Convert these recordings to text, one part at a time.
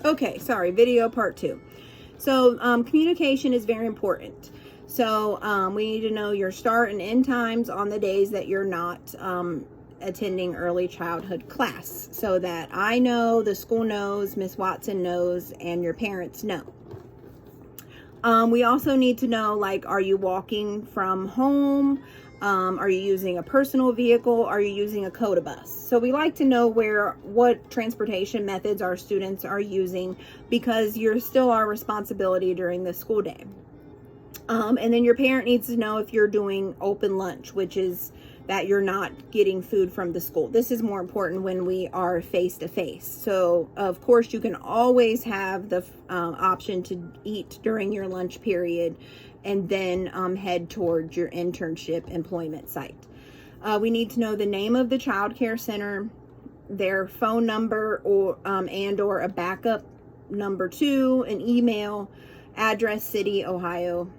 Okay, sorry, video part 2. So communication is very important. So we need to know your start and end times on the days that you're not attending early childhood class, so that I know, the school knows, Miss Watson knows, and your parents know. We also need to know, like, are you walking from home? Are you using a personal vehicle? Are you using a COTA bus? So we like to know what transportation methods our students are using, because you're still our responsibility during the school day. And then your parent needs to know if you're doing open lunch, which is that you're not getting food from the school. This is more important when we are face-to-face. So, of course, you can always have the option to eat during your lunch period and then head towards your internship employment site. We need to know the name of the child care center, their phone number, or and/or a backup number 2, an email, address, city, Ohio.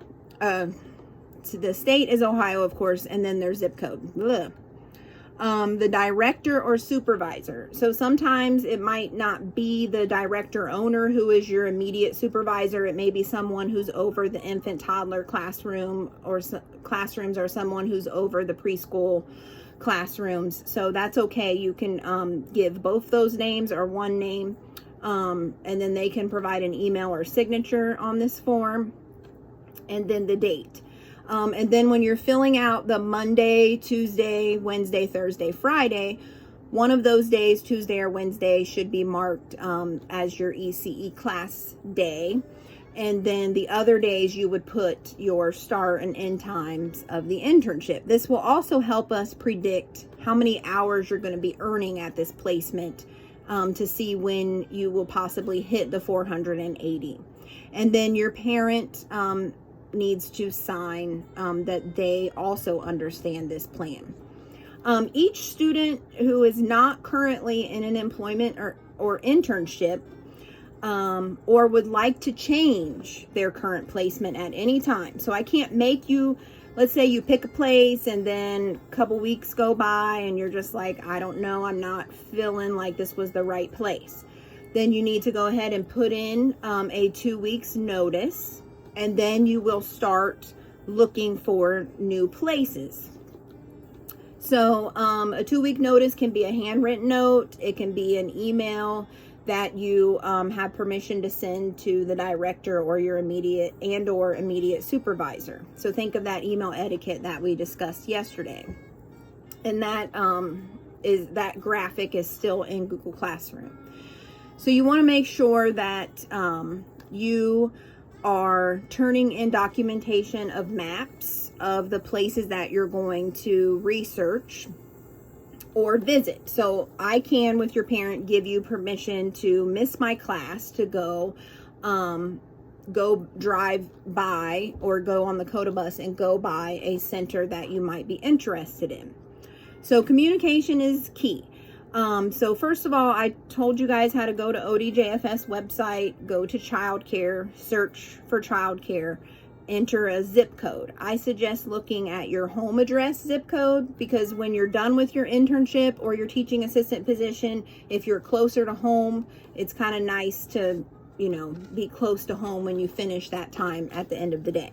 So the state is Ohio, of course, and then their zip code. The director or supervisor. So sometimes it might not be the director owner who is your immediate supervisor. It may be someone who's over the infant toddler classroom, or classrooms, or someone who's over the preschool classrooms. So that's okay. You can give both those names or one name, and then they can provide an email or signature on this form, and then the date. And then when you're filling out the Monday, Tuesday, Wednesday, Thursday, Friday, one of those days, Tuesday or Wednesday, should be marked as your ECE class day. And then the other days you would put your start and end times of the internship. This will also help us predict how many hours you're going to be earning at this placement, to see when you will possibly hit the 480. And then your parent needs to sign that they also understand this plan. Each student who is not currently in an employment or internship, or would like to change their current placement at any time. So I can't make you, let's say you pick a place and then a couple weeks go by and you're just like, I don't know, I'm not feeling like this was the right place. Then you need to go ahead and put in a 2 weeks notice, and then you will start looking for new places. So a 2-week notice can be a handwritten note. It can be an email that you have permission to send to the director or your immediate supervisor. So think of that email etiquette that we discussed yesterday. And that graphic is still in Google Classroom. So you want to make sure that you are turning in documentation of maps of the places that you're going to research or visit. So I can, with your parent, give you permission to miss my class to go drive by or go on the COTA bus and go by a center that you might be interested in. So communication is key. So first of all, I told you guys how to go to ODJFS website, go to childcare, search for childcare, enter a zip code. I suggest looking at your home address zip code, because when you're done with your internship or your teaching assistant position, if you're closer to home, it's kind of nice to, be close to home when you finish that time at the end of the day.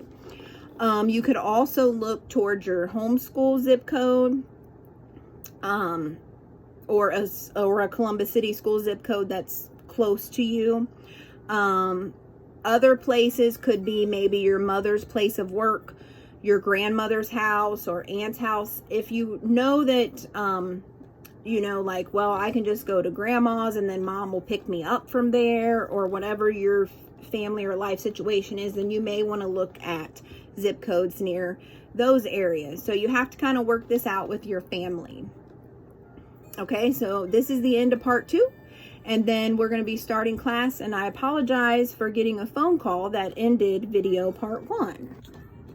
You could also look towards your homeschool zip code, or a Columbus City school zip code that's close to you. Other places could be maybe your mother's place of work, your grandmother's house or aunt's house. If you know that, I can just go to grandma's and then mom will pick me up from there, or whatever your family or life situation is, then you may want to look at zip codes near those areas. So you have to kind of work this out with your family. Okay, so this is the end of part 2, and then we're going to be starting class, and I apologize for getting a phone call that ended video part 1.